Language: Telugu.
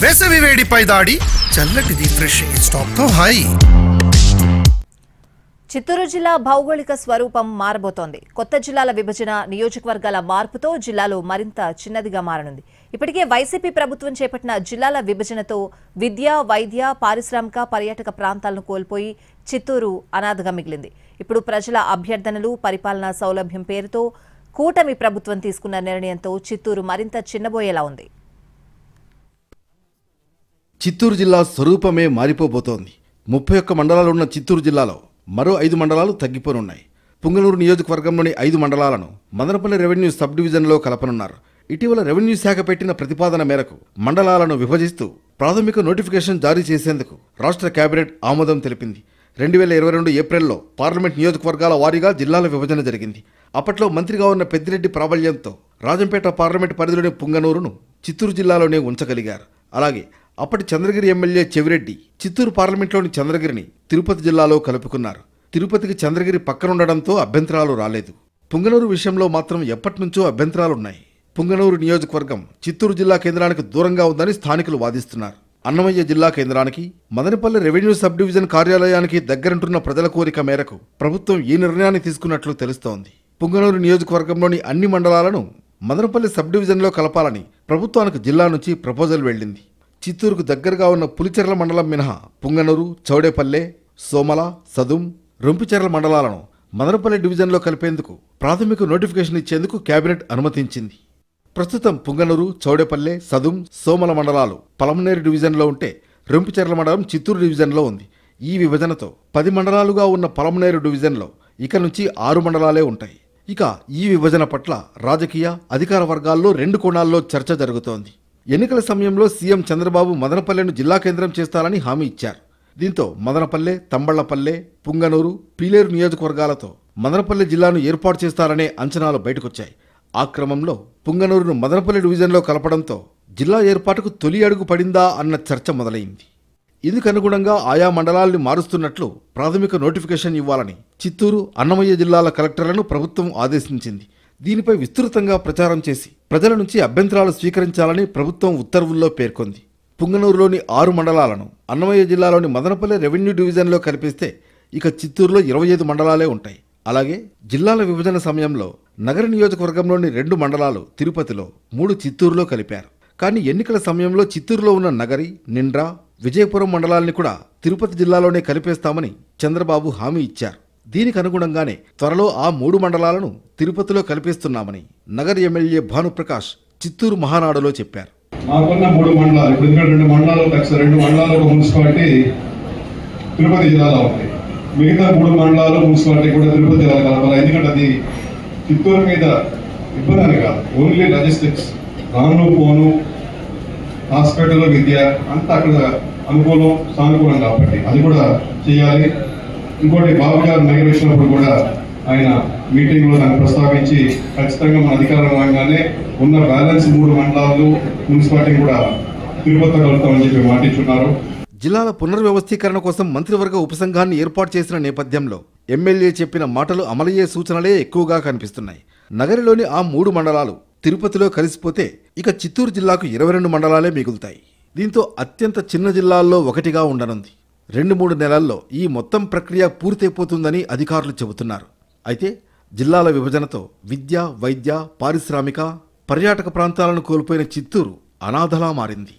వేసవి వేడిపై దాడి చల్లటిది రిఫ్రెషింగ్ స్టాక్ తో హై. చిత్తూరు జిల్లా భౌగోళిక స్వరూపం మారబోతోంది. కొత్త జిల్లాల విభజన, నియోజకవర్గాల మార్పుతో జిల్లాలు మరింత చిన్నదిగా మారనుంది. ఇప్పటికే వైసీపీ ప్రభుత్వం చేపట్టిన జిల్లాల విభజనతో విద్య, వైద్య, పారిశ్రామిక, పర్యాటక ప్రాంతాలను కోల్పోయి చిత్తూరు అనాథగా మిగిలింది. ఇప్పుడు ప్రజల అభ్యర్థనలు, పరిపాలనా సౌలభ్యం పేరుతో కూటమి ప్రభుత్వం తీసుకున్న నిర్ణయంతో చిత్తూరు మరింత చిన్నబోయేలా ఉంది. చిత్తూరు జిల్లా స్వరూపమే మారిపోబోతోంది. 31 మండలాలున్న చిత్తూరు జిల్లాలో మరో 5 మండలాలు తగ్గిపోనున్నాయి. పుంగనూరు నియోజకవర్గంలోని 5 మండలాలను మదనపల్లి రెవెన్యూ సబ్ డివిజన్లో కలపనున్నారు. ఇటీవల రెవెన్యూ శాఖ పెట్టిన ప్రతిపాదన మేరకు మండలాలను విభజిస్తూ ప్రాథమిక నోటిఫికేషన్ జారీ చేసేందుకు రాష్ట్ర కేబినెట్ ఆమోదం తెలిపింది. 2022 ఏప్రిల్లో పార్లమెంట్ నియోజకవర్గాల వారీగా జిల్లాల విభజన జరిగింది. అప్పట్లో మంత్రిగా ఉన్న పెద్దిరెడ్డి ప్రాబల్యంతో రాజంపేట పార్లమెంట్ పరిధిలోని పుంగనూరును చిత్తూరు జిల్లాలోనే ఉంచగలిగారు. అలాగే అప్పటి చంద్రగిరి ఎమ్మెల్యే చెవిరెడ్డి చిత్తూరు పార్లమెంట్లోని చంద్రగిరిని తిరుపతి జిల్లాలో కలుపుకున్నారు. తిరుపతికి చంద్రగిరి పక్కనుండడంతో అభ్యంతరాలు రాలేదు. పుంగనూరు విషయంలో మాత్రం ఎప్పటినుంచో అభ్యంతరాలున్నాయి. పుంగనూరు నియోజకవర్గం చిత్తూరు జిల్లా కేంద్రానికి దూరంగా ఉందని స్థానికులు వాదిస్తున్నారు. అన్నమయ్య జిల్లా కేంద్రానికి, మదనపల్లి రెవెన్యూ సబ్ డివిజన్ కార్యాలయానికి దగ్గరంటున్న ప్రజల కోరిక మేరకు ప్రభుత్వం ఈ నిర్ణయాన్ని తీసుకున్నట్లు తెలుస్తోంది. పుంగనూరు నియోజకవర్గంలోని అన్ని మండలాలను మదనపల్లి సబ్ డివిజన్లో కలపాలని ప్రభుత్వానికి జిల్లా నుంచి ప్రపోజల్ వెళ్లింది. చిత్తూరుకు దగ్గరగా ఉన్న పులిచెర్ల మండలం మినహా పుంగనూరు, చౌడేపల్లె, సోమల, సదుం, రొంపిచెర్ల మండలాలను మదనపల్లి డివిజన్లో కలిపేందుకు ప్రాథమిక నోటిఫికేషన్ ఇచ్చేందుకు కేబినెట్ అనుమతించింది. ప్రస్తుతం పుంగనూరు, చౌడేపల్లె, సదుం, సోమల మండలాలు పలమనేరు డివిజన్లో ఉంటే రొంపిచెర్ల మండలం చిత్తూరు డివిజన్లో ఉంది. ఈ విభజనతో 10 మండలాలుగా ఉన్న పలమనేరు డివిజన్లో ఇక నుంచి 6 మండలాలే ఉంటాయి. ఇక ఈ విభజన పట్ల రాజకీయ, అధికార వర్గాల్లో 2 కోణాల్లో చర్చ జరుగుతోంది. ఎన్నికల సమయంలో సీఎం చంద్రబాబు మదనపల్లెను జిల్లా కేంద్రం చేస్తారని హామీ ఇచ్చారు. దీంతో మదనపల్లె, తంబళ్లపల్లె, పుంగనూరు, పీలేరు నియోజకవర్గాలతో మదనపల్లె జిల్లాను ఏర్పాటు చేస్తారనే అంచనాలు బయటకొచ్చాయి. ఆ క్రమంలో పుంగనూరును మదనపల్లి డివిజన్లో కలపడంతో జిల్లా ఏర్పాటుకు తొలి అడుగు పడిందా అన్న చర్చ మొదలైంది. ఇందుకనుగుణంగా ఆయా మండలాల్ని మారుస్తున్నట్లు ప్రాథమిక నోటిఫికేషన్ ఇవ్వాలని చిత్తూరు, అన్నమయ్య జిల్లాల కలెక్టర్లను ప్రభుత్వం ఆదేశించింది. దీనిపై విస్తృతంగా ప్రచారం చేసి ప్రజల నుంచి అభ్యంతరాలు స్వీకరించాలని ప్రభుత్వం ఉత్తర్వుల్లో పేర్కొంది. పుంగనూరులోని 6 మండలాలను అన్నమయ్య జిల్లాలోని మదనపల్లి రెవెన్యూ డివిజన్లో కల్పిస్తే ఇక చిత్తూరులో 25 మండలాలే ఉంటాయి. అలాగే జిల్లాల విభజన సమయంలో నగర నియోజకవర్గంలోని 2 మండలాలు తిరుపతిలో, 3 చిత్తూరులో కలిపారు. కానీ ఎన్నికల సమయంలో చిత్తూరులో ఉన్న నగరి, నిండ్ర, విజయపురం మండలాల్ని కూడా తిరుపతి జిల్లాలోనే కలిపేస్తామని చంద్రబాబు హామీ ఇచ్చారు. దీనికి అనుగుణంగానే త్వరలో ఆ 3 మండలాలను తిరుపతిలో కల్పిస్తున్నామని నగర ఎమ్మెల్యే భానుప్రకాష్ చిత్తూరు మహానాడులో చెప్పారు. మాకున్న 3 మండలాలు, ఇప్పుడు 2 మండలాలు, 2 మండలాలు ఒక మున్సిపాలిటీ తిరుపతి జిల్లాలో ఉంటాయి. మిగతా 3 మండలాలు మున్సిపాలిటీ కూడా తిరుపతి జిల్లాలో కలపాలి. ఎందుకంటే అది చిత్తూరు మీద ఇబ్బంది కాదు, ఓన్లీ లాజిస్టిక్స్, రాను పోను, హాస్పిటల్, విద్య అంతా అక్కడ అనుకూలం, సానుకూలం కాబట్టి అది కూడా చేయాలి. ఇంకోటి బాబు గారు నగర వచ్చినప్పుడు కూడా ఆయన మీటింగ్లో దాన్ని ప్రస్తావించి ఖచ్చితంగా మన అధికారం రాగానే ఉన్న బ్యాలెన్స్ 3 మండలాలు మున్సిపాలిటీ కూడా తిరుపతి కలుపుతామని చెప్పి మాటించున్నారు. జిల్లాల పునర్వ్యవస్థీకరణ కోసం మంత్రివర్గ ఉపసంఘాన్ని ఏర్పాటు చేసిన నేపథ్యంలో ఎమ్మెల్యే చెప్పిన మాటలు అమలయ్యే సూచనలే ఎక్కువగా కనిపిస్తున్నాయి. నగరిలోని ఆ 3 మండలాలు తిరుపతిలో కలిసిపోతే ఇక చిత్తూరు జిల్లాకు 22 మండలాలే మిగులుతాయి. దీంతో అత్యంత చిన్న జిల్లాల్లో ఒకటిగా ఉండనుంది. 2-3 నెలల్లో ఈ మొత్తం ప్రక్రియ పూర్తయిపోతుందని అధికారులు చెబుతున్నారు. అయితే జిల్లాల విభజనతో విద్య, వైద్య, పారిశ్రామిక, పర్యాటక ప్రాంతాలను కోల్పోయిన చిత్తూరు అనాథలా మారింది.